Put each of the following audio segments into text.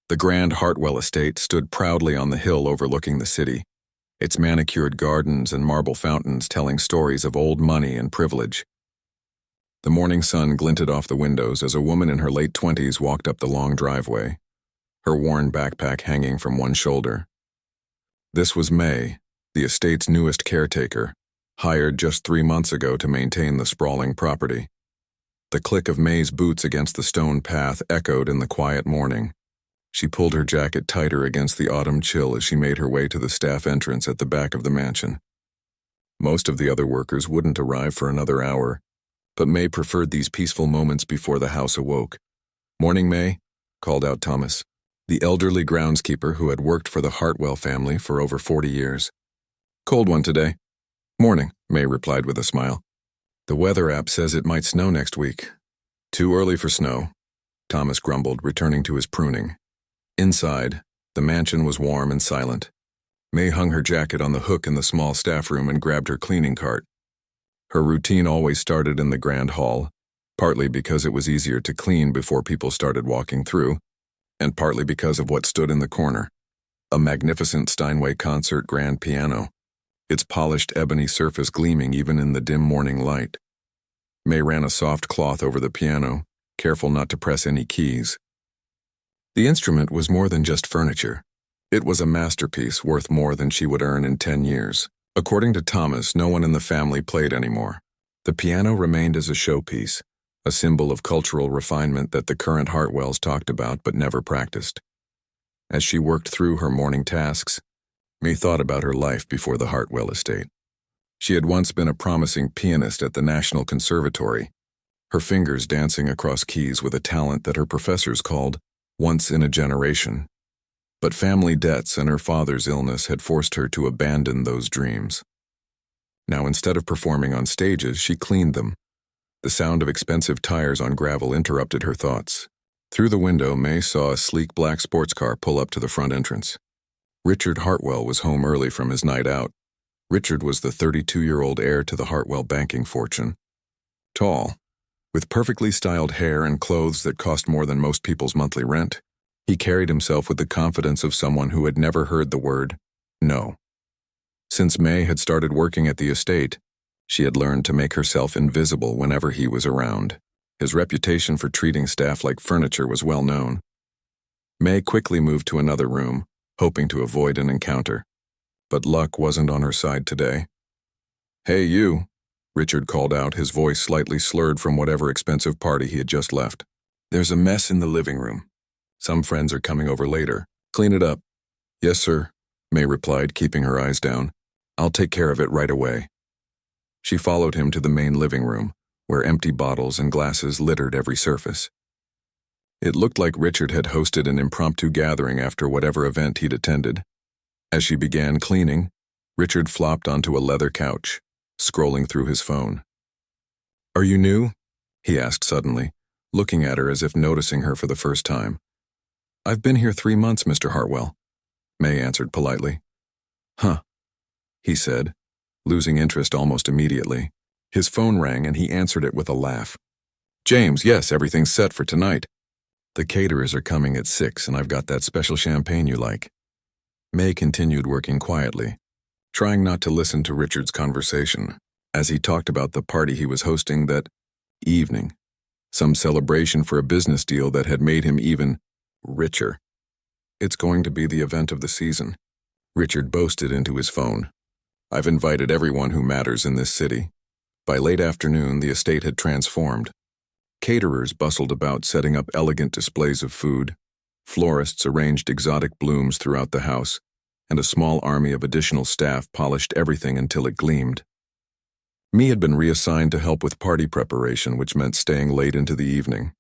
The grand Hartwell estate stood proudly on the hill overlooking the city, its manicured gardens and marble fountains telling stories of old money and privilege. The morning sun glinted off the windows as a woman in her late 20s walked up the long driveway, her worn backpack hanging from one shoulder. This was May, the estate's newest caretaker, hired just 3 months ago to maintain the sprawling property. The click of May's boots against the stone path echoed in the quiet morning. She pulled her jacket tighter against the autumn chill as she made her way to the staff entrance at the back of the mansion. Most of the other workers wouldn't arrive for another hour, but May preferred these peaceful moments before the house awoke. "Morning, May," called out Thomas, the elderly groundskeeper who had worked for the Hartwell family for over 40 years. "Cold one today." "Morning," May replied with a smile. "The weather app says it might snow next week." "Too early for snow," Thomas grumbled, returning to his pruning. Inside, the mansion was warm and silent. May hung her jacket on the hook in the small staff room and grabbed her cleaning cart. Her routine always started in the grand hall, partly because it was easier to clean before people started walking through, and partly because of what stood in the corner, a magnificent Steinway concert grand piano, its polished ebony surface gleaming even in the dim morning light. May ran a soft cloth over the piano, careful not to press any keys. The instrument was more than just furniture. It was a masterpiece worth more than she would earn in 10 years. According to Thomas, no one in the family played anymore. The piano remained as a showpiece, a symbol of cultural refinement that the current Hartwells talked about but never practiced. As she worked through her morning tasks, May thought about her life before the Hartwell estate. She had once been a promising pianist at the National Conservatory, her fingers dancing across keys with a talent that her professors called once in a generation. But family debts and her father's illness had forced her to abandon those dreams. Now, instead of performing on stages, she cleaned them. The sound of expensive tires on gravel interrupted her thoughts. Through the window, May saw a sleek black sports car pull up to the front entrance. Richard Hartwell was home early from his night out. Richard was the 32-year-old heir to the Hartwell banking fortune. Tall, with perfectly styled hair and clothes that cost more than most people's monthly rent, he carried himself with the confidence of someone who had never heard the word no. Since May had started working at the estate, she had learned to make herself invisible whenever he was around. His reputation for treating staff like furniture was well known. May quickly moved to another room, hoping to avoid an encounter. But luck wasn't on her side today. "Hey, you," Richard called out, his voice slightly slurred from whatever expensive party he had just left. "There's a mess in the living room. Some friends are coming over later. Clean it up." "Yes, sir," May replied, keeping her eyes down. "I'll take care of it right away." She followed him to the main living room, where empty bottles and glasses littered every surface. It looked like Richard had hosted an impromptu gathering after whatever event he'd attended. As she began cleaning, Richard flopped onto a leather couch, scrolling through his phone. "Are you new?" he asked suddenly, looking at her as if noticing her for the first time. "I've been here 3 months, Mr. Hartwell," May answered politely. "Huh," he said, losing interest almost immediately. His phone rang and he answered it with a laugh. "James, yes, everything's set for tonight. The caterers are coming at 6 and I've got that special champagne you like." May continued working quietly, trying not to listen to Richard's conversation, as he talked about the party he was hosting that evening, some celebration for a business deal that had made him even richer. "It's going to be the event of the season," Richard boasted into his phone. "I've invited everyone who matters in this city." By late afternoon, the estate had transformed. Caterers bustled about setting up elegant displays of food. Florists arranged exotic blooms throughout the house, and a small army of additional staff polished everything until it gleamed. Me had been reassigned to help with party preparation, which meant staying late into the evening.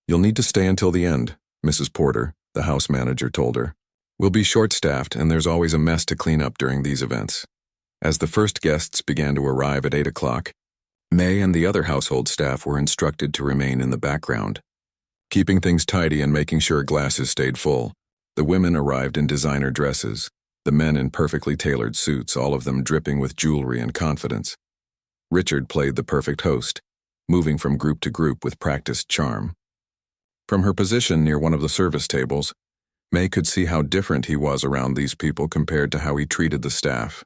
"You'll need to stay until the end," Mrs. Porter, the house manager, told her. "We'll be short-staffed, and there's always a mess to clean up during these events." As the first guests began to arrive at 8 o'clock, May and the other household staff were instructed to remain in the background, keeping things tidy and making sure glasses stayed full. The women arrived in designer dresses, the men in perfectly tailored suits, all of them dripping with jewelry and confidence. Richard played the perfect host, moving from group to group with practiced charm. From her position near one of the service tables, May could see how different he was around these people compared to how he treated the staff.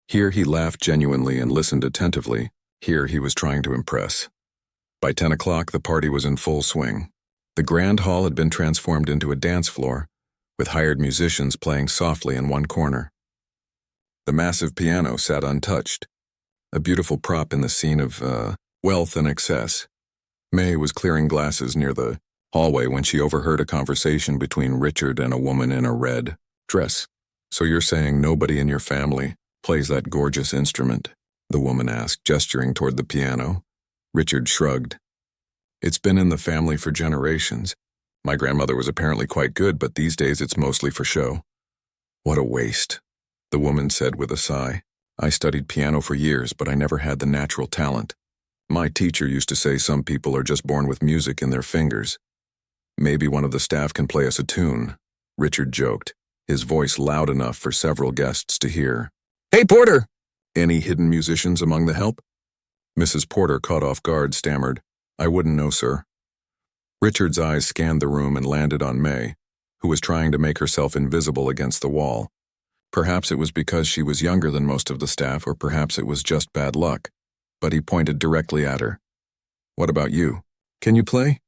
Here he laughed genuinely and listened attentively. Here he was trying to impress. By 10 o'clock, the party was in full swing. The grand hall had been transformed into a dance floor, with hired musicians playing softly in one corner. The massive piano sat untouched, a beautiful prop in the scene of wealth and excess. May was clearing glasses near the hallway when she overheard a conversation between Richard and a woman in a red dress. "So you're saying nobody in your family plays that gorgeous instrument?" the woman asked, gesturing toward the piano. Richard shrugged. "It's been in the family for generations. My grandmother was apparently quite good, but these days it's mostly for show." "What a waste," the woman said with a sigh. "I studied piano for years, but I never had the natural talent. My teacher used to say some people are just born with music in their fingers. Maybe one of the staff can play us a tune," Richard joked, his voice loud enough for several guests to hear. "Hey, Porter! Any hidden musicians among the help?" Mrs. Porter, caught off guard, stammered, "I wouldn't know, sir." Richard's eyes scanned the room and landed on May, who was trying to make herself invisible against the wall. Perhaps it was because she was younger than most of the staff, or perhaps it was just bad luck, but he pointed directly at her. "What about you? Can you play?"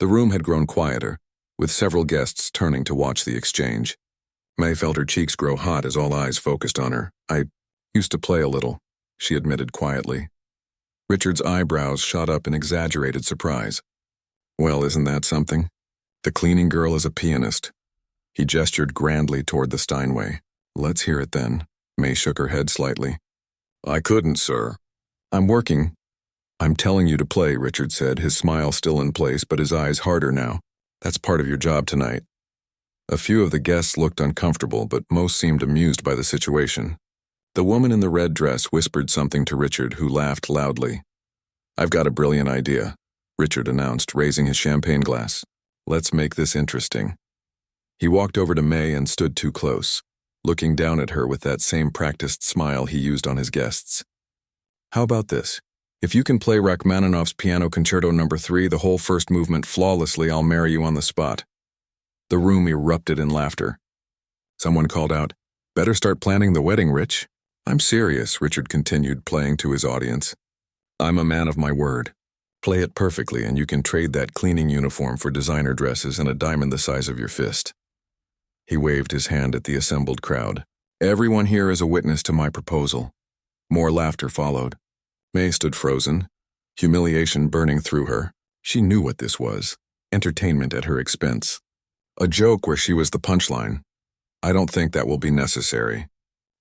The room had grown quieter, with several guests turning to watch the exchange. May felt her cheeks grow hot as all eyes focused on her. "I used to play a little," she admitted quietly. Richard's eyebrows shot up in exaggerated surprise. "Well, isn't that something? The cleaning girl is a pianist." He gestured grandly toward the Steinway. "Let's hear it then." May shook her head slightly. "I couldn't, sir." "I'm working." "I'm telling you to play," Richard said, his smile still in place but his eyes harder now. "That's part of your job tonight." A few of the guests looked uncomfortable, but most seemed amused by the situation. The woman in the red dress whispered something to Richard, who laughed loudly. "I've got a brilliant idea," Richard announced, raising his champagne glass. "Let's make this interesting." He walked over to May and stood too close, looking down at her with that same practiced smile he used on his guests. "How about this? If you can play Rachmaninoff's Piano Concerto No. 3, the whole first movement flawlessly, I'll marry you on the spot." The room erupted in laughter. Someone called out, "Better start planning the wedding, Rich." "I'm serious," Richard continued, playing to his audience. "I'm a man of my word. Play it perfectly and you can trade that cleaning uniform for designer dresses and a diamond the size of your fist." He waved his hand at the assembled crowd. "Everyone here is a witness to my proposal." More laughter followed. May stood frozen, humiliation burning through her. She knew what this was. Entertainment at her expense. A joke where she was the punchline. "I don't think that will be necessary."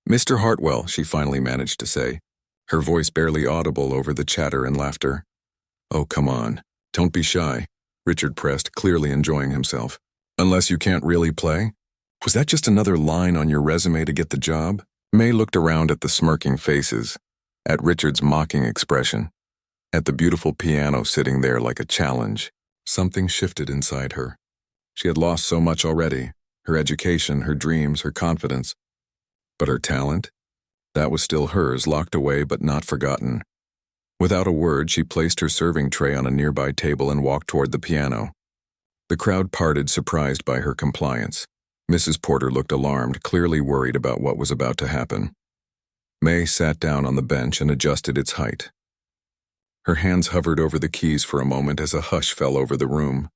"Mr. Hartwell," she finally managed to say, her voice barely audible over the chatter and laughter. "Oh, come on. Don't be shy," Richard pressed, clearly enjoying himself. "Unless you can't really play? Was that just another line on your resume to get the job?" May looked around at the smirking faces, at Richard's mocking expression, at the beautiful piano sitting there like a challenge. Something shifted inside her. She had lost so much already, her education, her dreams, her confidence. But her talent? That was still hers, locked away but not forgotten. Without a word, she placed her serving tray on a nearby table and walked toward the piano. The crowd parted, surprised by her compliance. Mrs. Porter looked alarmed, clearly worried about what was about to happen. May sat down on the bench and adjusted its height. Her hands hovered over the keys for a moment as a hush fell over the room.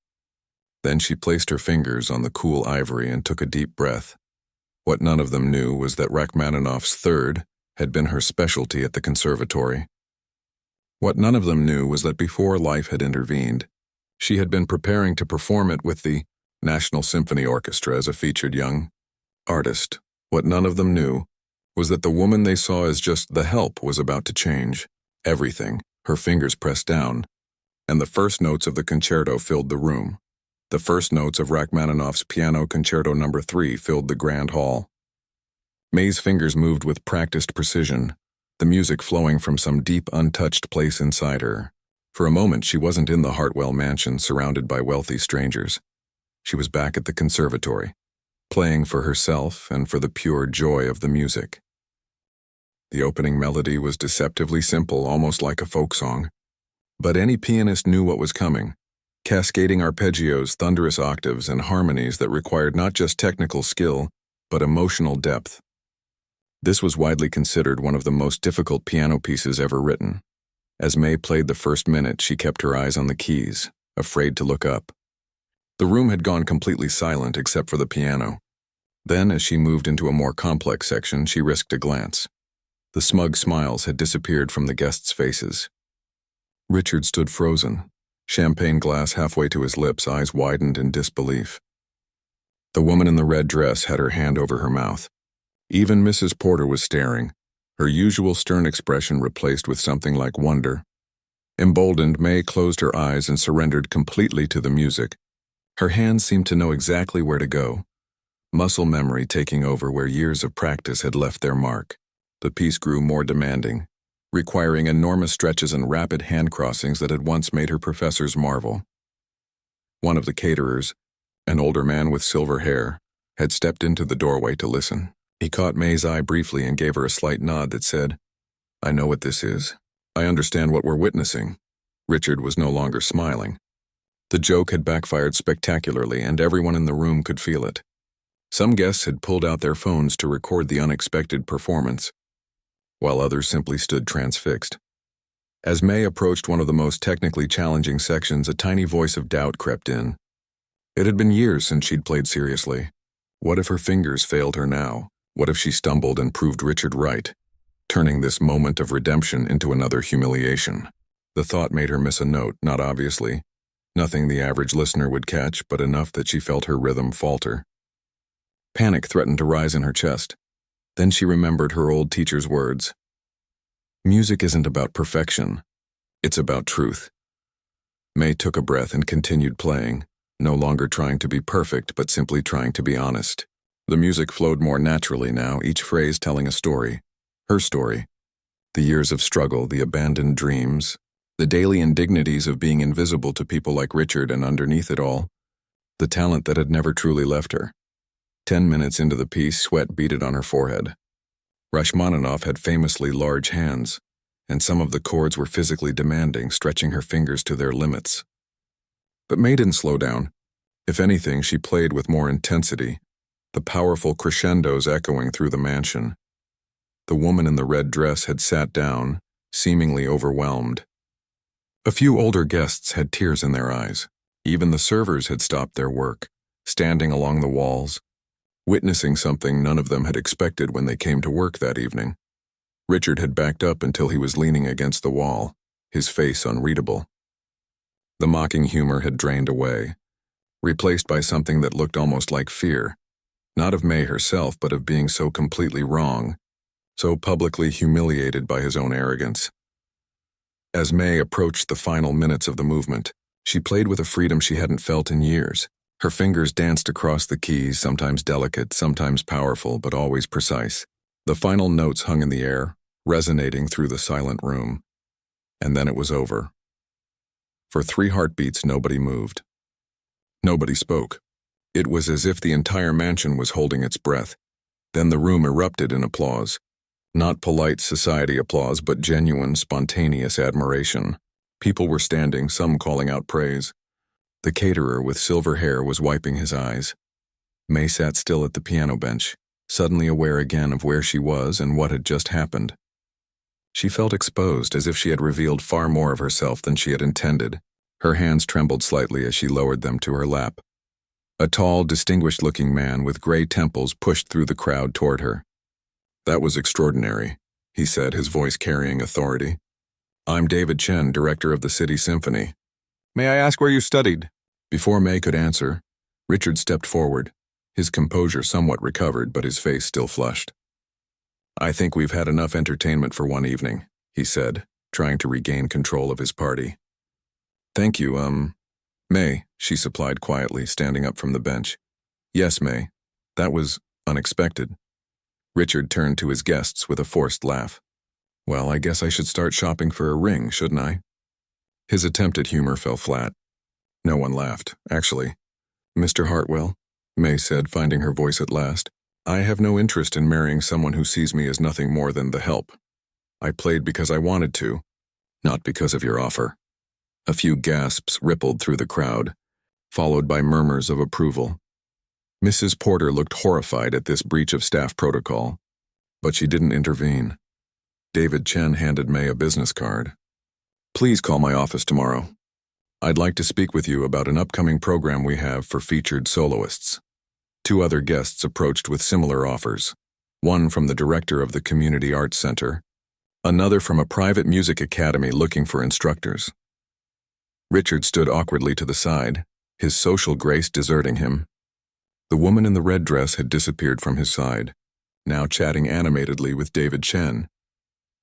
Then she placed her fingers on the cool ivory and took a deep breath. What none of them knew was that Rachmaninoff's Third had been her specialty at the conservatory. What none of them knew was that before life had intervened, she had been preparing to perform it with the National Symphony Orchestra as a featured young artist. What none of them knew was that the woman they saw as just the help was about to change everything. Her fingers pressed down, and the first notes of the concerto filled the room. The first notes of Rachmaninoff's Piano Concerto No. 3 filled the grand hall. May's fingers moved with practiced precision, the music flowing from some deep, untouched place inside her. For a moment, she wasn't in the Hartwell mansion surrounded by wealthy strangers. She was back at the conservatory, playing for herself and for the pure joy of the music. The opening melody was deceptively simple, almost like a folk song. But any pianist knew what was coming. cascading arpeggios, thunderous octaves, and harmonies that required not just technical skill, but emotional depth. This was widely considered one of the most difficult piano pieces ever written. As May played the first minute, she kept her eyes on the keys, afraid to look up. The room had gone completely silent except for the piano. Then, as she moved into a more complex section, she risked a glance. The smug smiles had disappeared from the guests' faces. Richard stood frozen, champagne glass halfway to his lips, eyes widened in disbelief. The woman in the red dress had her hand over her mouth. Even Mrs. Porter was staring, her usual stern expression replaced with something like wonder. Emboldened, May closed her eyes and surrendered completely to the music. Her hands seemed to know exactly where to go, muscle memory taking over where years of practice had left their mark. The piece grew more demanding, requiring enormous stretches and rapid hand crossings that had once made her professors marvel. One of the caterers, an older man with silver hair, had stepped into the doorway to listen. He caught May's eye briefly and gave her a slight nod that said, "I know what this is. I understand what we're witnessing." Richard was no longer smiling. The joke had backfired spectacularly, and everyone in the room could feel it. Some guests had pulled out their phones to record the unexpected performance, while others simply stood transfixed. As May approached one of the most technically challenging sections, a tiny voice of doubt crept in. It had been years since she'd played seriously. What if her fingers failed her now? What if she stumbled and proved Richard right, turning this moment of redemption into another humiliation? The thought made her miss a note, not obviously. Nothing the average listener would catch, but enough that she felt her rhythm falter. Panic threatened to rise in her chest. Then she remembered her old teacher's words. Music isn't about perfection. It's about truth. May took a breath and continued playing, no longer trying to be perfect, but simply trying to be honest. The music flowed more naturally now, each phrase telling a story. Her story. The years of struggle, the abandoned dreams, the daily indignities of being invisible to people like Richard, and underneath it all, the talent that had never truly left her. 10 minutes into the piece, sweat beaded on her forehead. Rachmaninoff had famously large hands, and some of the chords were physically demanding, stretching her fingers to their limits. But May didn't slow down. If anything, she played with more intensity, the powerful crescendos echoing through the mansion. The woman in the red dress had sat down, seemingly overwhelmed. A few older guests had tears in their eyes. Even the servers had stopped their work, standing along the walls, witnessing something none of them had expected when they came to work that evening. Richard had backed up until he was leaning against the wall, his face unreadable. The mocking humor had drained away, replaced by something that looked almost like fear, not of May herself, but of being so completely wrong, so publicly humiliated by his own arrogance. As May approached the final minutes of the movement, she played with a freedom she hadn't felt in years. Her fingers danced across the keys, sometimes delicate, sometimes powerful, but always precise. The final notes hung in the air, resonating through the silent room. And then it was over. For 3 heartbeats, nobody moved. Nobody spoke. It was as if the entire mansion was holding its breath. Then the room erupted in applause. Not polite society applause, but genuine, spontaneous admiration. People were standing, some calling out praise. The caterer with silver hair was wiping his eyes. May sat still at the piano bench, suddenly aware again of where she was and what had just happened. She felt exposed, as if she had revealed far more of herself than she had intended. Her hands trembled slightly as she lowered them to her lap. A tall, distinguished-looking man with gray temples pushed through the crowd toward her. "That was extraordinary," he said, his voice carrying authority. "I'm David Chen, director of the City Symphony. May I ask where you studied?" Before May could answer, Richard stepped forward, his composure somewhat recovered, but his face still flushed. "I think we've had enough entertainment for one evening," he said, trying to regain control of his party. "Thank you, May," she supplied quietly, standing up from the bench. "Yes, May. That was unexpected." Richard turned to his guests with a forced laugh. "Well, I guess I should start shopping for a ring, shouldn't I?" His attempt at humor fell flat. No one laughed, actually. "Mr. Hartwell," May said, finding her voice at last, "I have no interest in marrying someone who sees me as nothing more than the help. I played because I wanted to, not because of your offer." A few gasps rippled through the crowd, followed by murmurs of approval. Mrs. Porter looked horrified at this breach of staff protocol, but she didn't intervene. David Chen handed May a business card. "Please call my office tomorrow. I'd like to speak with you about an upcoming program we have for featured soloists." Two other guests approached with similar offers, one from the director of the Community Arts Center, another from a private music academy looking for instructors. Richard stood awkwardly to the side, his social grace deserting him. The woman in the red dress had disappeared from his side, now chatting animatedly with David Chen.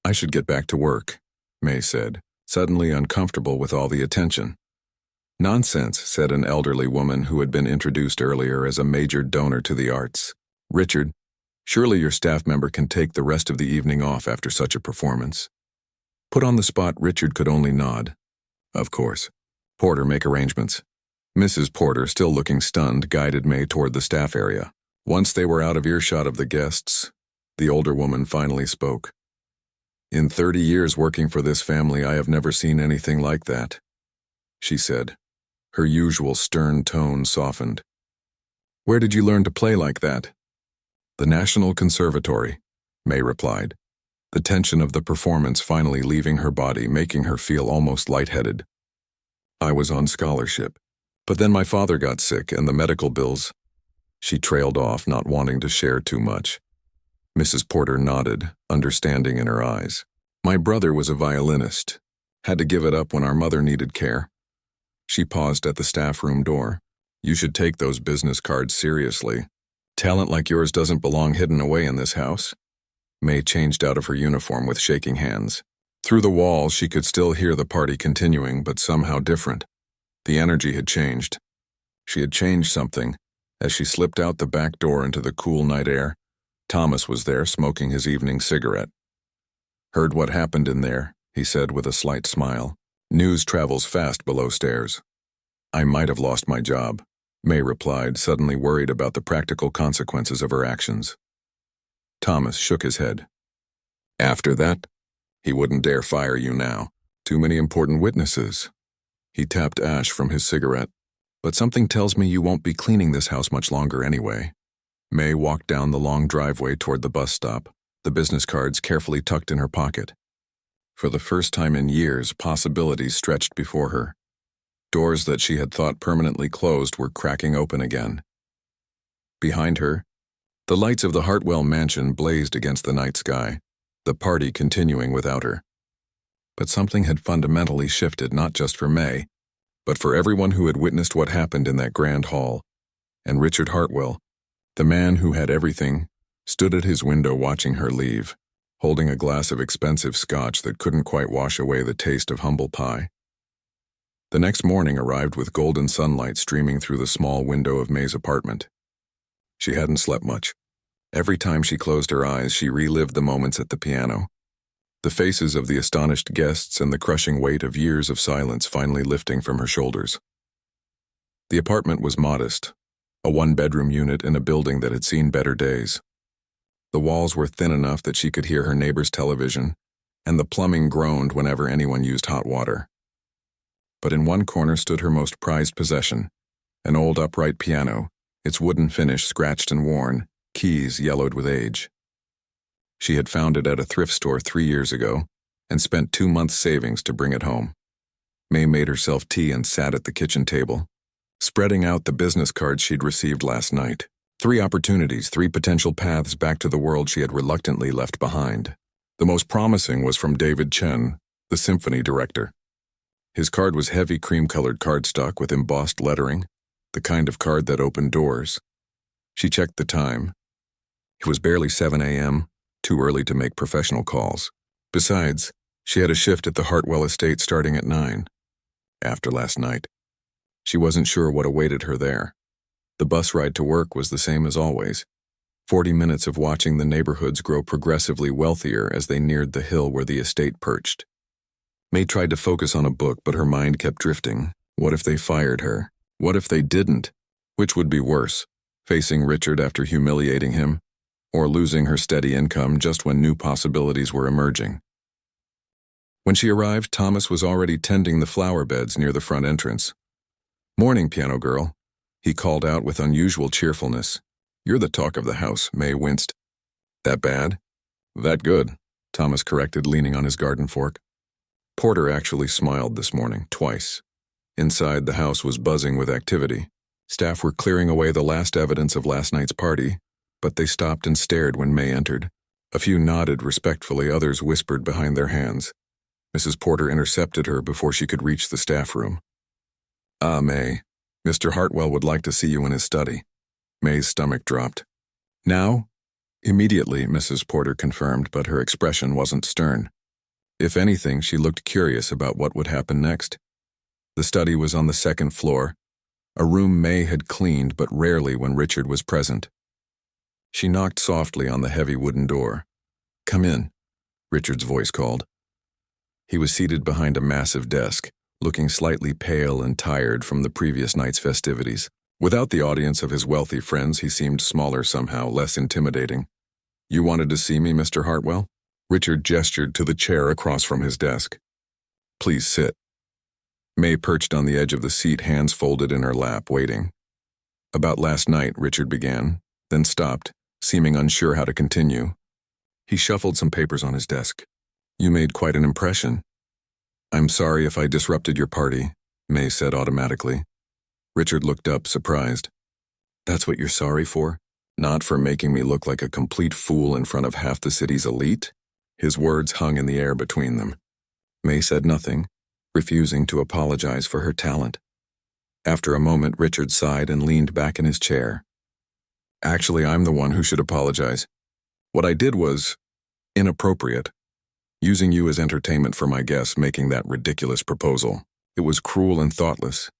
"I should get back to work," May said, suddenly uncomfortable with all the attention. "Nonsense," said an elderly woman who had been introduced earlier as a major donor to the arts. "Richard, surely your staff member can take the rest of the evening off after such a performance." Put on the spot, Richard could only nod. "Of course. Porter, make arrangements." Mrs. Porter, still looking stunned, guided May toward the staff area. Once they were out of earshot of the guests, the older woman finally spoke. "In 30 years working for this family, I have never seen anything like that," she said. Her usual stern tone softened. "Where did you learn to play like that?" "The National Conservatory," May replied, the tension of the performance finally leaving her body, making her feel almost lightheaded. "I was on scholarship, but then my father got sick and the medical bills—" She trailed off, not wanting to share too much. Mrs. Porter nodded, understanding in her eyes. "My brother was a violinist. Had to give it up when our mother needed care." She paused at the staff room door. "You should take those business cards seriously. Talent like yours doesn't belong hidden away in this house." May changed out of her uniform with shaking hands. Through the walls, she could still hear the party continuing, but somehow different. The energy had changed. She had changed something. As she slipped out the back door into the cool night air, Thomas was there smoking his evening cigarette. "Heard what happened in there," he said with a slight smile. "News travels fast below stairs." "I might have lost my job," May replied, suddenly worried about the practical consequences of her actions. Thomas shook his head. "After that? He wouldn't dare fire you now. Too many important witnesses." He tapped ash from his cigarette. "But something tells me you won't be cleaning this house much longer anyway." May walked down the long driveway toward the bus stop, the business cards carefully tucked in her pocket. For the first time in years, possibilities stretched before her. Doors that she had thought permanently closed were cracking open again. Behind her, the lights of the Hartwell mansion blazed against the night sky, the party continuing without her. But something had fundamentally shifted, not just for May, but for everyone who had witnessed what happened in that grand hall. And Richard Hartwell, the man who had everything, stood at his window watching her leave, holding a glass of expensive scotch that couldn't quite wash away the taste of humble pie. The next morning arrived with golden sunlight streaming through the small window of May's apartment. She hadn't slept much. Every time she closed her eyes, she relived the moments at the piano. The faces of the astonished guests and the crushing weight of years of silence finally lifting from her shoulders. The apartment was modest, a one-bedroom unit in a building that had seen better days. The walls were thin enough that she could hear her neighbor's television, and the plumbing groaned whenever anyone used hot water. But in one corner stood her most prized possession, an old upright piano, its wooden finish scratched and worn, keys yellowed with age. She had found it at a thrift store 3 years ago and spent 2 months' savings to bring it home. May made herself tea and sat at the kitchen table, spreading out the business cards she'd received last night. 3 opportunities, 3 potential paths back to the world she had reluctantly left behind. The most promising was from David Chen, the symphony director. His card was heavy cream-colored cardstock with embossed lettering, the kind of card that opened doors. She checked the time. It was barely 7 a.m., too early to make professional calls. Besides, she had a shift at the Hartwell estate starting at 9. After last night, she wasn't sure what awaited her there. The bus ride to work was the same as always. 40 minutes of watching the neighborhoods grow progressively wealthier as they neared the hill where the estate perched. May tried to focus on a book, but her mind kept drifting. What if they fired her? What if they didn't? Which would be worse, facing Richard after humiliating him, or losing her steady income just when new possibilities were emerging? When she arrived, Thomas was already tending the flower beds near the front entrance. "Morning, piano girl," he called out with unusual cheerfulness. "You're the talk of the house," May winced. "That bad?" "That good," Thomas corrected, leaning on his garden fork. Porter actually smiled this morning, twice. Inside, the house was buzzing with activity. Staff were clearing away the last evidence of last night's party, but they stopped and stared when May entered. A few nodded respectfully, others whispered behind their hands. Mrs. Porter intercepted her before she could reach the staff room. "Ah, May, Mr. Hartwell would like to see you in his study." May's stomach dropped. "Now?" "Immediately," Mrs. Porter confirmed, but her expression wasn't stern. If anything, she looked curious about what would happen next. The study was on the second floor, a room May had cleaned but rarely when Richard was present. She knocked softly on the heavy wooden door. "Come in," Richard's voice called. He was seated behind a massive desk, looking slightly pale and tired from the previous night's festivities. Without the audience of his wealthy friends, he seemed smaller somehow, less intimidating. "You wanted to see me, Mr. Hartwell?" Richard gestured to the chair across from his desk. "Please sit." May perched on the edge of the seat, hands folded in her lap, waiting. "About last night," Richard began, then stopped, seeming unsure how to continue. He shuffled some papers on his desk. "You made quite an impression." "I'm sorry if I disrupted your party," May said automatically. Richard looked up, surprised. "That's what you're sorry for? Not for making me look like a complete fool in front of half the city's elite?" His words hung in the air between them. May said nothing, refusing to apologize for her talent. After a moment, Richard sighed and leaned back in his chair. "Actually, I'm the one who should apologize. What I did was inappropriate. Using you as entertainment for my guests, making that ridiculous proposal. It was cruel and thoughtless.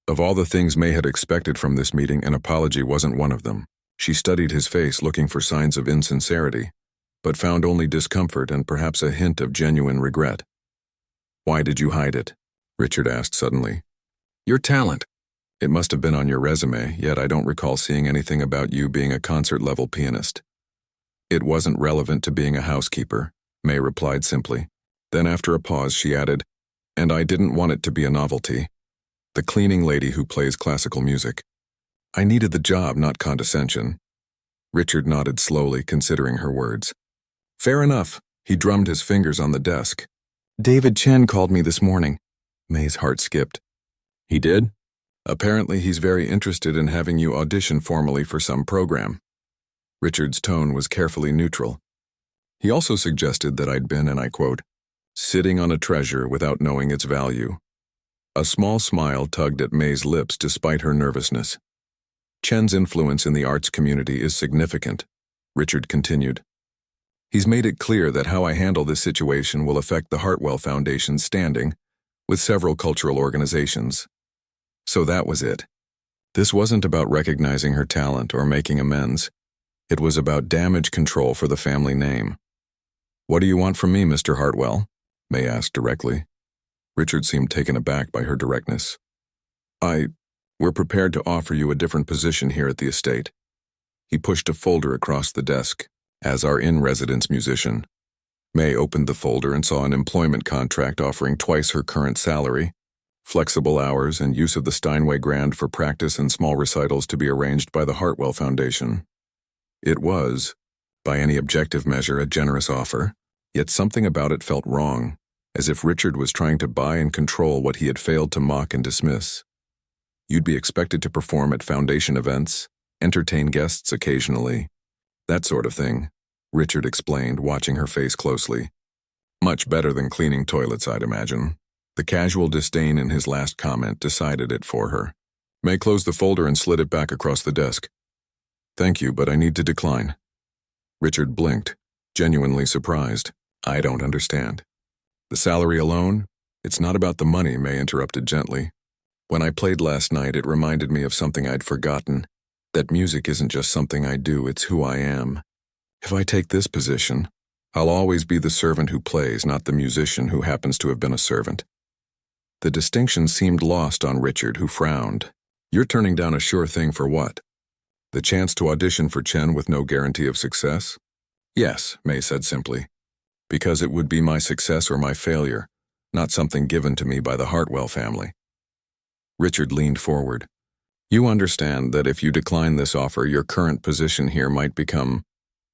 Of all the things May had expected from this meeting, an apology wasn't one of them. She studied his face, looking for signs of insincerity, but found only discomfort and perhaps a hint of genuine regret. "Why did you hide it?" Richard asked suddenly. "Your talent. It must have been on your resume, yet I don't recall seeing anything about you being a concert-level pianist." "It wasn't relevant to being a housekeeper," May replied simply. Then after a pause she added, "And I didn't want it to be a novelty. The cleaning lady who plays classical music. I needed the job, not condescension." Richard nodded slowly, considering her words. "Fair enough." He drummed his fingers on the desk. "David Chen called me this morning." May's heart skipped. "He did? Apparently he's very interested in having you audition formally for some program." Richard's tone was carefully neutral. "He also suggested that I'd been, and I quote, sitting on a treasure without knowing its value." A small smile tugged at May's lips despite her nervousness. "Chen's influence in the arts community is significant," Richard continued. "He's made it clear that how I handle this situation will affect the Hartwell Foundation's standing with several cultural organizations." So that was it. This wasn't about recognizing her talent or making amends. It was about damage control for the family name. "What do you want from me, Mr. Hartwell?" May asked directly. Richard seemed taken aback by her directness. We're prepared to offer you a different position here at the estate." He pushed a folder across the desk, "as our in-residence musician." May opened the folder and saw an employment contract offering twice her current salary, flexible hours, and use of the Steinway Grand for practice and small recitals to be arranged by the Hartwell Foundation. It was, by any objective measure, a generous offer, yet something about it felt wrong, as if Richard was trying to buy and control what he had failed to mock and dismiss. "You'd be expected to perform at foundation events, entertain guests occasionally, that sort of thing," Richard explained, watching her face closely. "Much better than cleaning toilets, I'd imagine." The casual disdain in his last comment decided it for her. May closed the folder and slid it back across the desk. "Thank you, but I need to decline." Richard blinked, genuinely surprised. "I don't understand." "The salary alone? It's not about the money," May interrupted gently. "When I played last night, it reminded me of something I'd forgotten. That music isn't just something I do, it's who I am. If I take this position, I'll always be the servant who plays, not the musician who happens to have been a servant." The distinction seemed lost on Richard, who frowned. "You're turning down a sure thing for what? The chance to audition for Chen with no guarantee of success?" "Yes," May said simply. Because it would be my success or my failure, not something given to me by the Hartwell family. Richard leaned forward. You understand that if you decline this offer, your current position here might become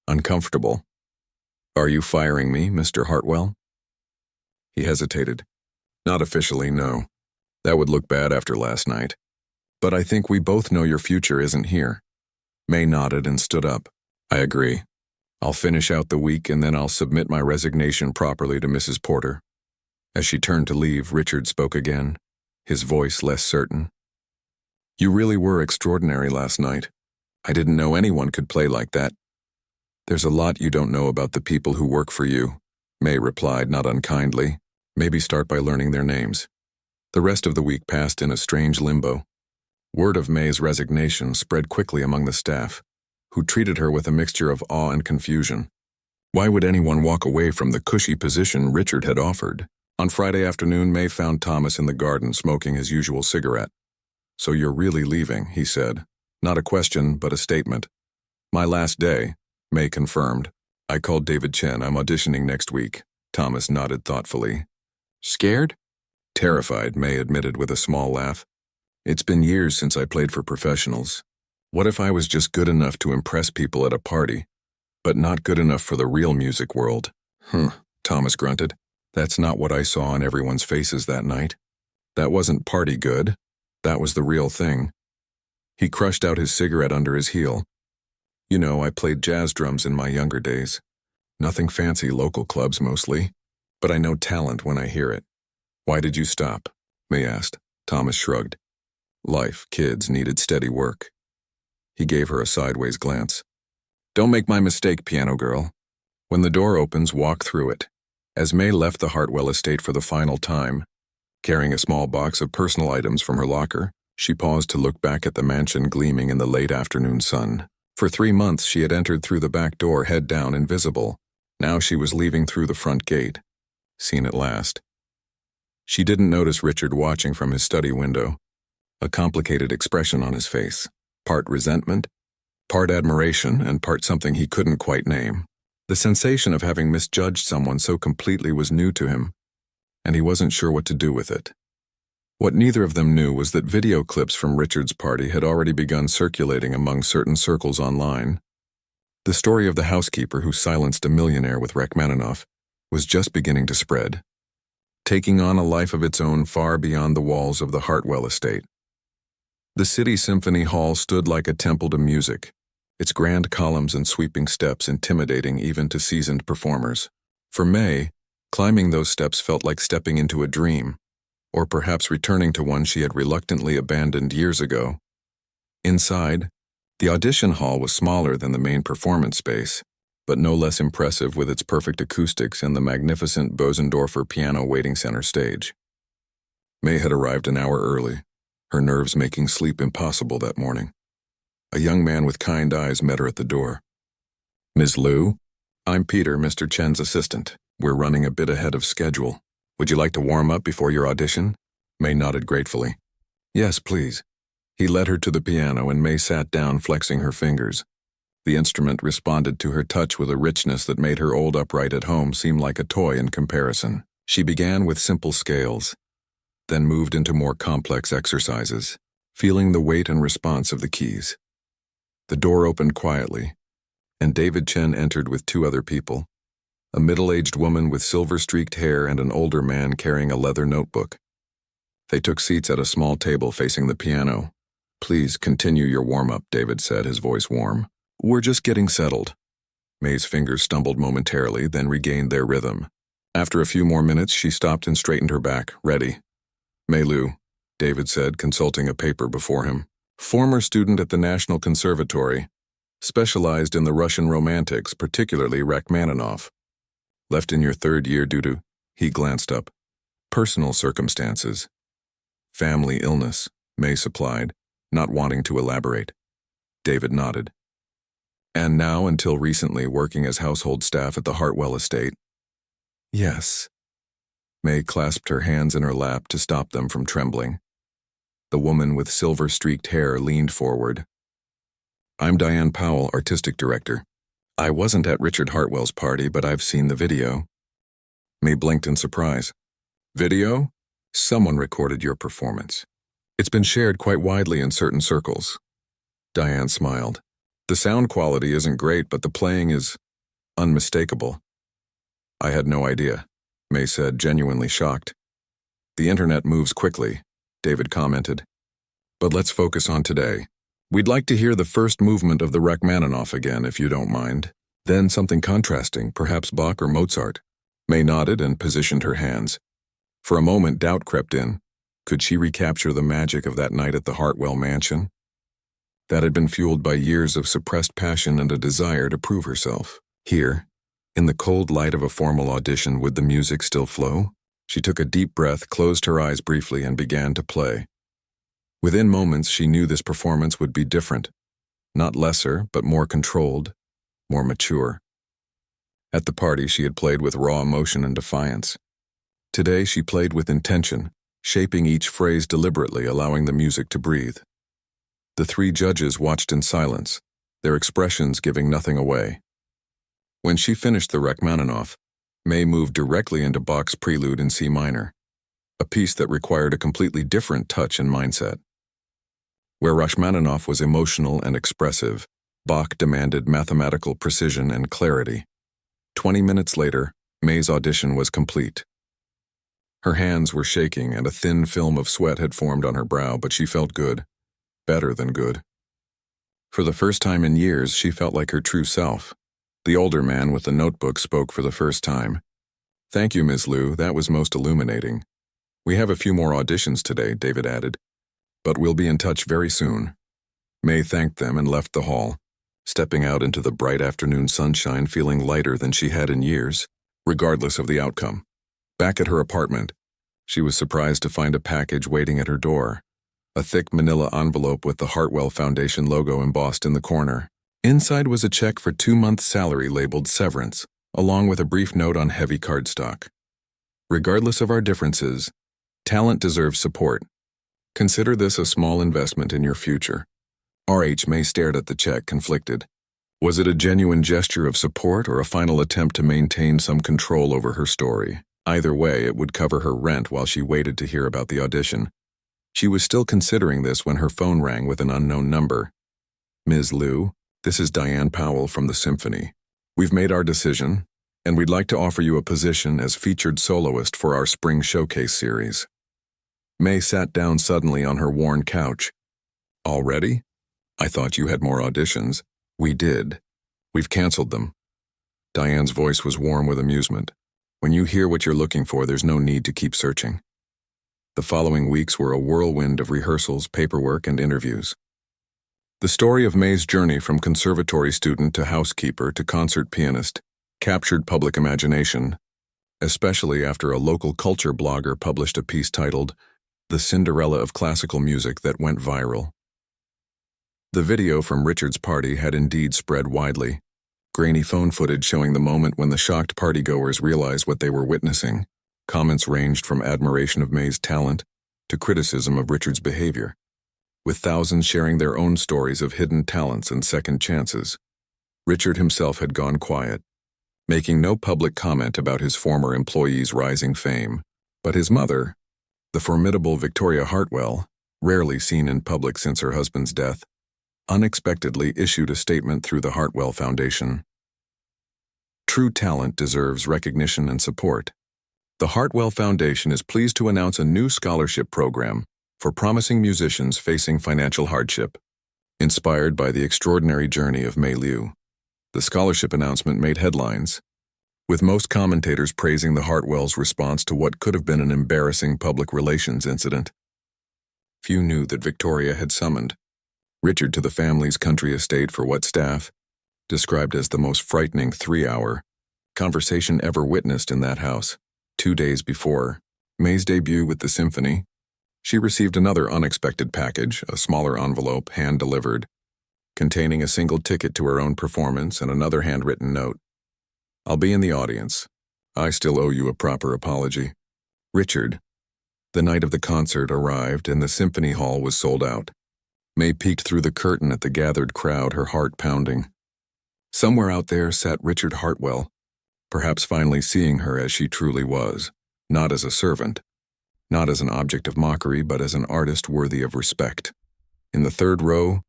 uncomfortable. Are you firing me, Mr. Hartwell? He hesitated. Not officially, no. That would look bad after last night. But I think we both know your future isn't here. May nodded and stood up. I agree. I'll finish out the week and then I'll submit my resignation properly to Mrs. Porter. As she turned to leave, Richard spoke again, his voice less certain. You really were extraordinary last night. I didn't know anyone could play like that. There's a lot you don't know about the people who work for you, May replied not unkindly. Maybe start by learning their names. The rest of the week passed in a strange limbo. Word of May's resignation spread quickly among the staff, who treated her with a mixture of awe and confusion. Why would anyone walk away from the cushy position Richard had offered? On Friday afternoon, May found Thomas in the garden smoking his usual cigarette. So you're really leaving, he said. Not a question, but a statement. My last day, May confirmed. I called David Chen. I'm auditioning next week. Thomas nodded thoughtfully. Scared? Terrified, May admitted with a small laugh. It's been years since I played for professionals. What if I was just good enough to impress people at a party, but not good enough for the real music world? Thomas grunted. That's not what I saw on everyone's faces that night. That wasn't party good. That was the real thing. He crushed out his cigarette under his heel. You know, I played jazz drums in my younger days. Nothing fancy, local clubs mostly. But I know talent when I hear it. Why did you stop? May asked. Thomas shrugged. Life, kids, needed steady work. He gave her a sideways glance. Don't make my mistake, piano girl. When the door opens, walk through it. As May left the Hartwell estate for the final time, carrying a small box of personal items from her locker, she paused to look back at the mansion gleaming in the late afternoon sun. For 3 months she had entered through the back door, head down, invisible. Now she was leaving through the front gate. Seen at last. She didn't notice Richard watching from his study window, a complicated expression on his face, part resentment, part admiration, and part something he couldn't quite name. The sensation of having misjudged someone so completely was new to him, and he wasn't sure what to do with it. What neither of them knew was that video clips from Richard's party had already begun circulating among certain circles online. The story of the housekeeper who silenced a millionaire with Rachmaninoff was just beginning to spread, taking on a life of its own far beyond the walls of the Hartwell estate. The City Symphony Hall stood like a temple to music, its grand columns and sweeping steps intimidating even to seasoned performers. For May, climbing those steps felt like stepping into a dream, or perhaps returning to one she had reluctantly abandoned years ago. Inside, the audition hall was smaller than the main performance space, but no less impressive with its perfect acoustics and the magnificent Bosendorfer piano waiting center stage. May had arrived an hour early, her nerves making sleep impossible that morning. A young man with kind eyes met her at the door. Ms. Liu? I'm Peter, Mr. Chen's assistant. We're running a bit ahead of schedule. Would you like to warm up before your audition? May nodded gratefully. Yes, please. He led her to the piano and May sat down, flexing her fingers. The instrument responded to her touch with a richness that made her old upright at home seem like a toy in comparison. She began with simple scales, then moved into more complex exercises, feeling the weight and response of the keys. The door opened quietly, and David Chen entered with 2 other people, a middle-aged woman with silver-streaked hair and an older man carrying a leather notebook. They took seats at a small table facing the piano. Please continue your warm-up, David said, his voice warm. We're just getting settled. May's fingers stumbled momentarily, then regained their rhythm. After a few more minutes, she stopped and straightened her back. Ready. Mei Lu, David said, consulting a paper before him. Former student at the National Conservatory. Specialized in the Russian Romantics, particularly Rachmaninoff. Left in your 3rd year due to, he glanced up, personal circumstances. Family illness, May supplied, not wanting to elaborate. David nodded. And now, until recently, working as household staff at the Hartwell estate. Yes. May clasped her hands in her lap to stop them from trembling. The woman with silver-streaked hair leaned forward. I'm Diane Powell, artistic director. I wasn't at Richard Hartwell's party, but I've seen the video. May blinked in surprise. Video? Someone recorded your performance. It's been shared quite widely in certain circles. Diane smiled. The sound quality isn't great, but the playing is unmistakable. I had no idea, May said, genuinely shocked. The internet moves quickly, David commented. But let's focus on today. We'd like to hear the first movement of the Rachmaninoff again, if you don't mind. Then something contrasting, perhaps Bach or Mozart. May nodded and positioned her hands. For a moment, doubt crept in. Could she recapture the magic of that night at the Hartwell mansion? That had been fueled by years of suppressed passion and a desire to prove herself. Here, in the cold light of a formal audition, would the music still flow? She took a deep breath, closed her eyes briefly, and began to play. Within moments, she knew this performance would be different. Not lesser, but more controlled, more mature. At the party, she had played with raw emotion and defiance. Today, she played with intention, shaping each phrase deliberately, allowing the music to breathe. The three judges watched in silence, their expressions giving nothing away. When she finished the Rachmaninoff, May moved directly into Bach's Prelude in C minor, a piece that required a completely different touch and mindset. Where Rachmaninoff was emotional and expressive, Bach demanded mathematical precision and clarity. 20 minutes later, May's audition was complete. Her hands were shaking and a thin film of sweat had formed on her brow, but she felt good. Better than good. For the first time in years, she felt like her true self. The older man with the notebook spoke for the first time. "Thank you, Ms. Liu, that was most illuminating. We have a few more auditions today," David added. "But we'll be in touch very soon." May thanked them and left the hall, stepping out into the bright afternoon sunshine feeling lighter than she had in years, regardless of the outcome. Back at her apartment, she was surprised to find a package waiting at her door. A thick manila envelope with the Hartwell Foundation logo embossed in the corner. Inside was a check for 2 months' salary labeled severance, along with a brief note on heavy cardstock. "Regardless of our differences, talent deserves support. Consider this a small investment in your future." R.H. May stared at the check, conflicted. Was it a genuine gesture of support or a final attempt to maintain some control over her story? Either way, it would cover her rent while she waited to hear about the audition. She was still considering this when her phone rang with an unknown number. "Ms. Liu, this is Diane Powell from the Symphony. We've made our decision, and we'd like to offer you a position as featured soloist for our spring showcase series." May sat down suddenly on her worn couch. "Already? I thought you had more auditions." "We did. We've canceled them." Diane's voice was warm with amusement. "When you hear what you're looking for, there's no need to keep searching." The following weeks were a whirlwind of rehearsals, paperwork, and interviews. The story of May's journey from conservatory student to housekeeper to concert pianist captured public imagination, especially after a local culture blogger published a piece titled "The Cinderella of Classical Music" that went viral. The video from Richard's party had indeed spread widely, grainy phone footage showing the moment when the shocked partygoers realized what they were witnessing. Comments ranged from admiration of May's talent to criticism of Richard's behavior, with thousands sharing their own stories of hidden talents and second chances. Richard himself had gone quiet, making no public comment about his former employee's rising fame, but his mother, the formidable Victoria Hartwell, rarely seen in public since her husband's death, unexpectedly issued a statement through the Hartwell Foundation. "True talent deserves recognition and support. The Hartwell Foundation is pleased to announce a new scholarship program for promising musicians facing financial hardship, inspired by the extraordinary journey of May Liu." The scholarship announcement made headlines, with most commentators praising the Hartwells' response to what could have been an embarrassing public relations incident. Few knew that Victoria had summoned Richard to the family's country estate for what staff described as the most frightening 3-hour conversation ever witnessed in that house. 2 days before May's debut with the Symphony, she received another unexpected package, a smaller envelope, hand-delivered, containing a single ticket to her own performance and another handwritten note. "I'll be in the audience. I still owe you a proper apology. Richard." The night of the concert arrived and the Symphony Hall was sold out. May peeked through the curtain at the gathered crowd, her heart pounding. Somewhere out there sat Richard Hartwell, perhaps finally seeing her as she truly was, not as a servant, not as an object of mockery, but as an artist worthy of respect. In the third row,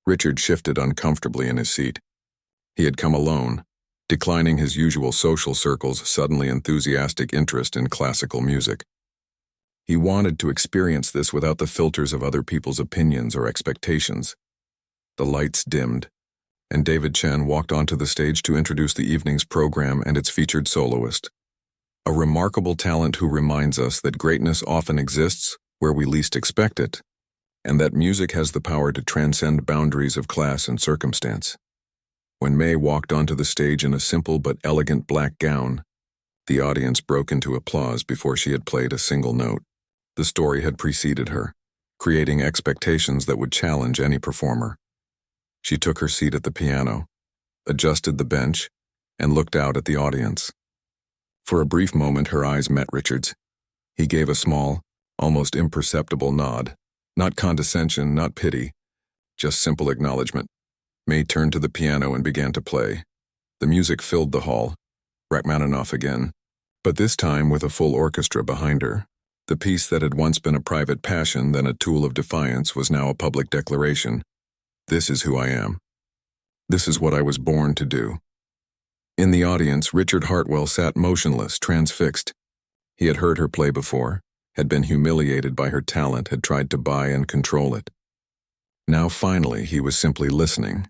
Richard shifted uncomfortably in his seat. He had come alone, declining his usual social circle's suddenly enthusiastic interest in classical music. He wanted to experience this without the filters of other people's opinions or expectations. The lights dimmed, and David Chen walked onto the stage to introduce the evening's program and its featured soloist. A remarkable talent who reminds us that greatness often exists where we least expect it, and that music has the power to transcend boundaries of class and circumstance. When May walked onto the stage in a simple but elegant black gown, the audience broke into applause before she had played a single note. The story had preceded her, creating expectations that would challenge any performer. She took her seat at the piano, adjusted the bench, and looked out at the audience. For a brief moment, her eyes met Richard's. He gave a small, almost imperceptible nod. Not condescension, not pity, just simple acknowledgement. May turned to the piano and began to play. The music filled the hall, Rachmaninoff again, but this time with a full orchestra behind her. The piece that had once been a private passion, then a tool of defiance, was now a public declaration. This is who I am. This is what I was born to do. In the audience, Richard Hartwell sat motionless, transfixed. He had heard her play before, had been humiliated by her talent, had tried to buy and control it. Now finally he was simply listening,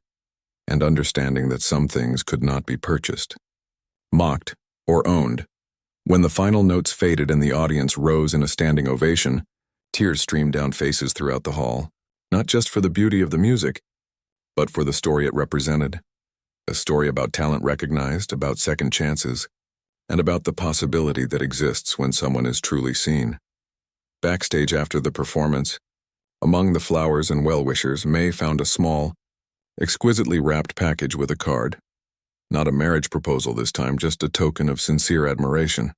and understanding that some things could not be purchased, mocked, or owned. When the final notes faded and the audience rose in a standing ovation, tears streamed down faces throughout the hall, not just for the beauty of the music, but for the story it represented. A story about talent recognized, about second chances, and about the possibility that exists when someone is truly seen. Backstage after the performance, among the flowers and well-wishers, May found a small, exquisitely wrapped package with a card. Not a marriage proposal this time, just a token of sincere admiration.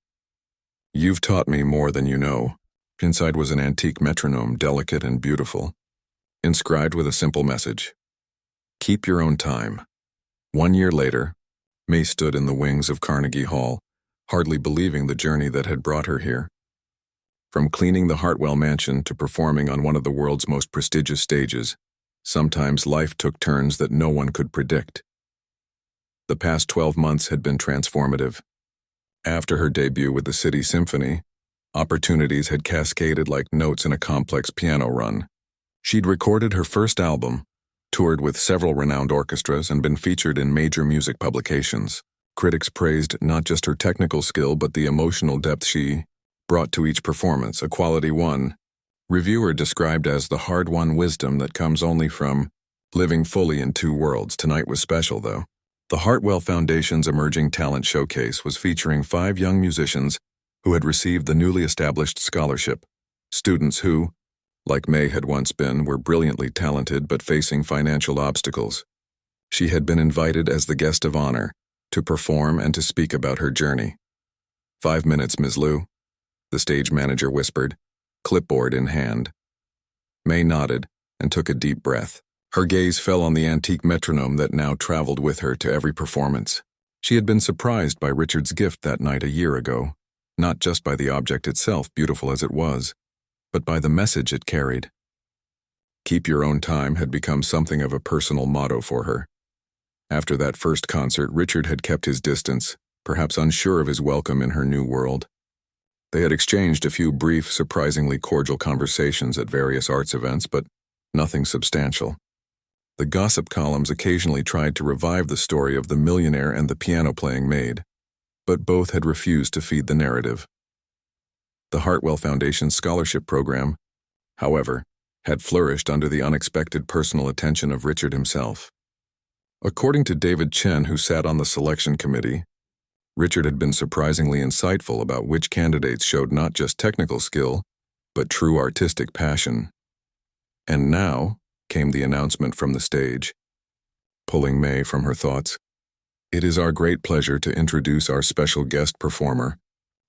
"You've taught me more than you know." Inside was an antique metronome, delicate and beautiful, inscribed with a simple message: "Keep your own time." 1 year later, May stood in the wings of Carnegie Hall, hardly believing the journey that had brought her here. From cleaning the Hartwell mansion to performing on one of the world's most prestigious stages, sometimes life took turns that no one could predict. The past 12 months had been transformative. After her debut with the City Symphony, opportunities had cascaded like notes in a complex piano run. She'd recorded her first album, toured with several renowned orchestras, and been featured in major music publications. Critics praised not just her technical skill, but the emotional depth she brought to each performance, a quality one reviewer described as the hard-won wisdom that comes only from living fully in two worlds. Tonight was special, though. The Hartwell Foundation's Emerging Talent Showcase was featuring 5 young musicians who had received the newly established scholarship. Students who, like May had once been, were brilliantly talented but facing financial obstacles. She had been invited as the guest of honor to perform and to speak about her journey. 5 minutes, Ms. Liu, the stage manager whispered, clipboard in hand. May nodded and took a deep breath. Her gaze fell on the antique metronome that now traveled with her to every performance. She had been surprised by Richard's gift that night a year ago, not just by the object itself, beautiful as it was, but by the message it carried. Keep your own time had become something of a personal motto for her. After that first concert, Richard had kept his distance, perhaps unsure of his welcome in her new world. They had exchanged a few brief, surprisingly cordial conversations at various arts events, but nothing substantial. The gossip columns occasionally tried to revive the story of the millionaire and the piano-playing maid, but both had refused to feed the narrative. The Hartwell Foundation's scholarship program, however, had flourished under the unexpected personal attention of Richard himself. According to David Chen, who sat on the selection committee, Richard had been surprisingly insightful about which candidates showed not just technical skill, but true artistic passion. And now came the announcement from the stage, pulling May from her thoughts. It is our great pleasure to introduce our special guest performer,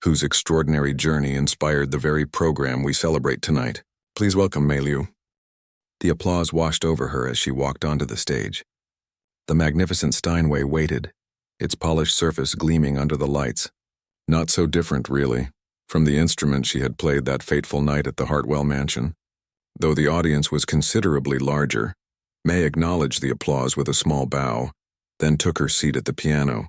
whose extraordinary journey inspired the very program we celebrate tonight. Please welcome May Liu. The applause washed over her as she walked onto the stage. The magnificent Steinway waited, its polished surface gleaming under the lights. Not so different, really, from the instrument she had played that fateful night at the Hartwell mansion. Though the audience was considerably larger, May acknowledged the applause with a small bow, then took her seat at the piano.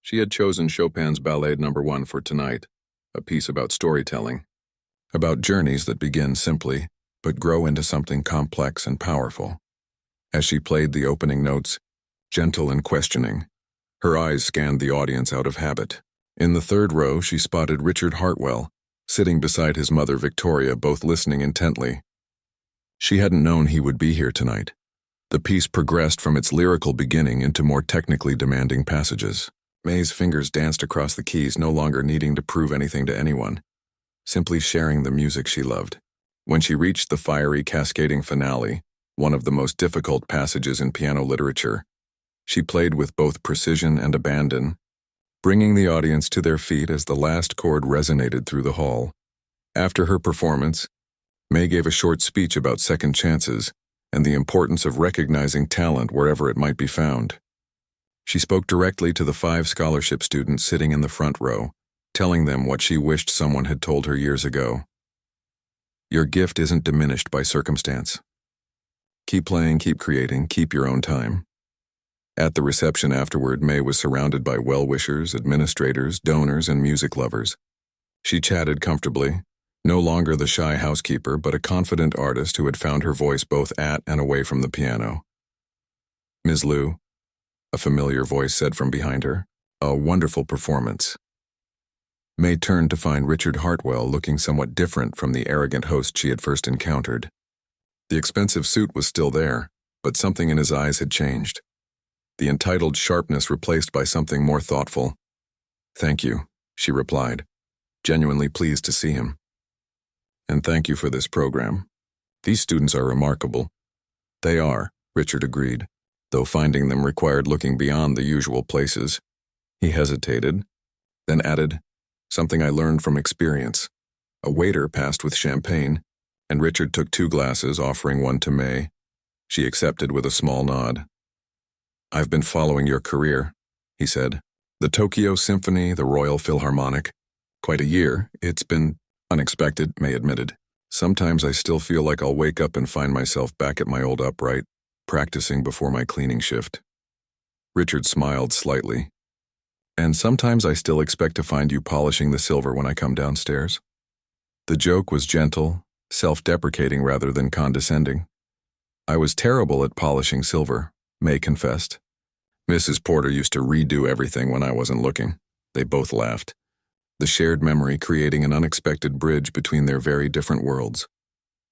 She had chosen Chopin's Ballet No. 1 for tonight, a piece about storytelling, about journeys that begin simply, but grow into something complex and powerful. As she played the opening notes, gentle and questioning, her eyes scanned the audience out of habit. In the third row, she spotted Richard Hartwell, sitting beside his mother Victoria, both listening intently. She hadn't known he would be here tonight. The piece progressed from its lyrical beginning into more technically demanding passages. May's fingers danced across the keys, no longer needing to prove anything to anyone, simply sharing the music she loved. When she reached the fiery, cascading finale, one of the most difficult passages in piano literature, she played with both precision and abandon, bringing the audience to their feet as the last chord resonated through the hall. After her performance, May gave a short speech about second chances and the importance of recognizing talent wherever it might be found. She spoke directly to the 5 scholarship students sitting in the front row, telling them what she wished someone had told her years ago. Your gift isn't diminished by circumstance. Keep playing, keep creating, keep your own time. At the reception afterward, May was surrounded by well-wishers, administrators, donors, and music lovers. She chatted comfortably, no longer the shy housekeeper, but a confident artist who had found her voice both at and away from the piano. Ms. Liu, a familiar voice said from behind her, a wonderful performance. May turned to find Richard Hartwell looking somewhat different from the arrogant host she had first encountered. The expensive suit was still there, but something in his eyes had changed. The entitled sharpness replaced by something more thoughtful. Thank you, she replied, genuinely pleased to see him. And thank you for this program. These students are remarkable. They are, Richard agreed, though finding them required looking beyond the usual places. He hesitated, then added, something I learned from experience. A waiter passed with champagne, and Richard took 2 glasses, offering one to May. She accepted with a small nod. I've been following your career, he said. The Tokyo Symphony, the Royal Philharmonic. Quite a year. It's been unexpected, May admitted. Sometimes I still feel like I'll wake up and find myself back at my old upright, practicing before my cleaning shift. Richard smiled slightly. And sometimes I still expect to find you polishing the silver when I come downstairs. The joke was gentle, self-deprecating rather than condescending. I was terrible at polishing silver, May confessed. Mrs. Porter used to redo everything when I wasn't looking. They both laughed, the shared memory creating an unexpected bridge between their very different worlds.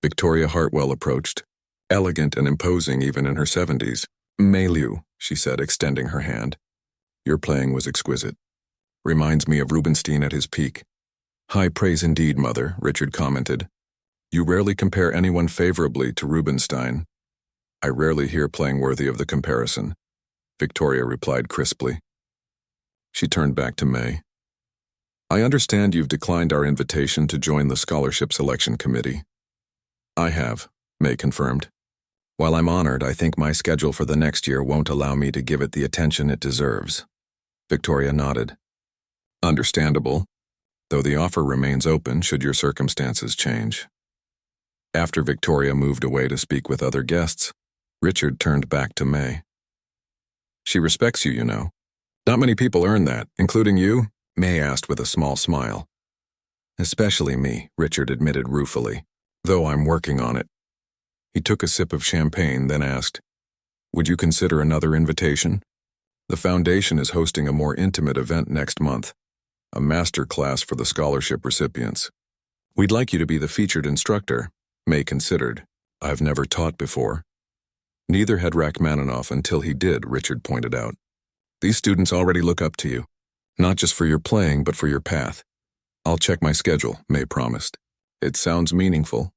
Victoria Hartwell approached, elegant and imposing even in her 70s. Mei Liu, she said, extending her hand. Your playing was exquisite. Reminds me of Rubinstein at his peak. High praise indeed, Mother, Richard commented. You rarely compare anyone favorably to Rubinstein. I rarely hear playing worthy of the comparison, Victoria replied crisply. She turned back to May. I understand you've declined our invitation to join the scholarship selection committee. I have, May confirmed. While I'm honored, I think my schedule for the next year won't allow me to give it the attention it deserves. Victoria nodded. Understandable, though the offer remains open should your circumstances change. After Victoria moved away to speak with other guests, Richard turned back to May. She respects you, you know. Not many people earn that, including you, May asked with a small smile. Especially me, Richard admitted ruefully, though I'm working on it. He took a sip of champagne, then asked, Would you consider another invitation? The foundation is hosting a more intimate event next month, a master class for the scholarship recipients. We'd like you to be the featured instructor, May considered. I've never taught before. Neither had Rachmaninoff until he did, Richard pointed out. These students already look up to you, not just for your playing, but for your path. I'll check my schedule, May promised. It sounds meaningful.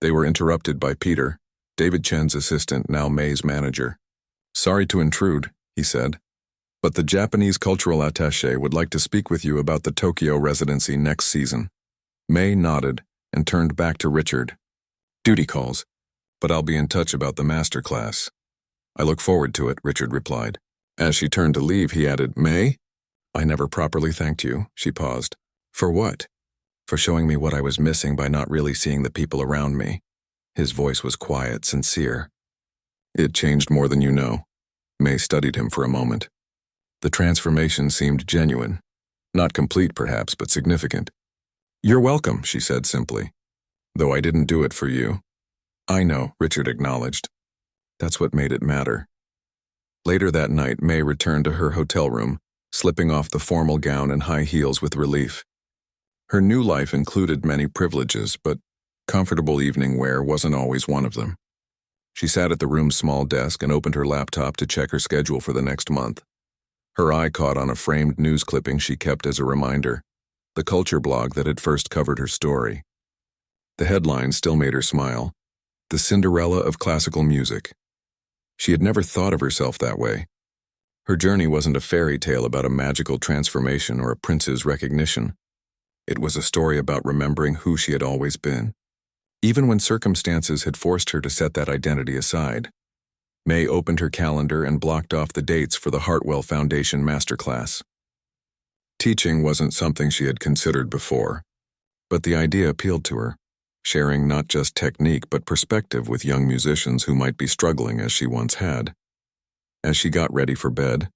They were interrupted by Peter, David Chen's assistant, now May's manager. Sorry to intrude, he said, but the Japanese cultural attaché would like to speak with you about the Tokyo residency next season. May nodded and turned back to Richard. Duty calls, but I'll be in touch about the master class. I look forward to it, Richard replied. As she turned to leave, he added, "May? I never properly thanked you." She paused. "For what?" "For showing me what I was missing by not really seeing the people around me." His voice was quiet, sincere. "It changed more than you know." May studied him for a moment. The transformation seemed genuine. Not complete, perhaps, but significant. "You're welcome," she said simply. "Though I didn't do it for you." "I know," Richard acknowledged. That's what made it matter. Later that night, May returned to her hotel room, slipping off the formal gown and high heels with relief. Her new life included many privileges, but comfortable evening wear wasn't always one of them. She sat at the room's small desk and opened her laptop to check her schedule for the next month. Her eye caught on a framed news clipping she kept as a reminder, the culture blog that had first covered her story. The headline still made her smile, "The Cinderella of Classical Music." She had never thought of herself that way. Her journey wasn't a fairy tale about a magical transformation or a prince's recognition. It was a story about remembering who she had always been. Even when circumstances had forced her to set that identity aside, May opened her calendar and blocked off the dates for the Hartwell Foundation Masterclass. Teaching wasn't something she had considered before, but the idea appealed to her, sharing not just technique but perspective with young musicians who might be struggling as she once had. As she got ready for bed,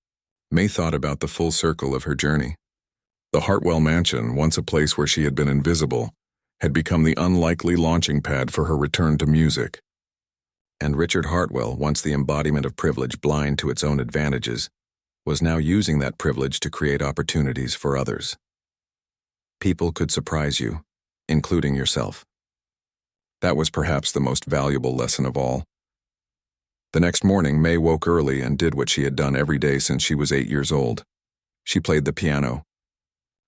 May thought about the full circle of her journey. The Hartwell Mansion, once a place where she had been invisible, had become the unlikely launching pad for her return to music. And Richard Hartwell, once the embodiment of privilege blind to its own advantages, was now using that privilege to create opportunities for others. People could surprise you, including yourself. That was perhaps the most valuable lesson of all. The next morning, May woke early and did what she had done every day since she was 8 years old. She played the piano.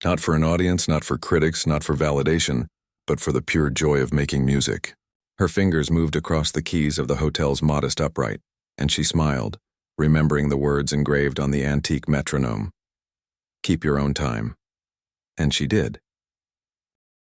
Not for an audience, not for critics, not for validation, but for the pure joy of making music. Her fingers moved across the keys of the hotel's modest upright, and she smiled, remembering the words engraved on the antique metronome. "Keep your own time." And she did.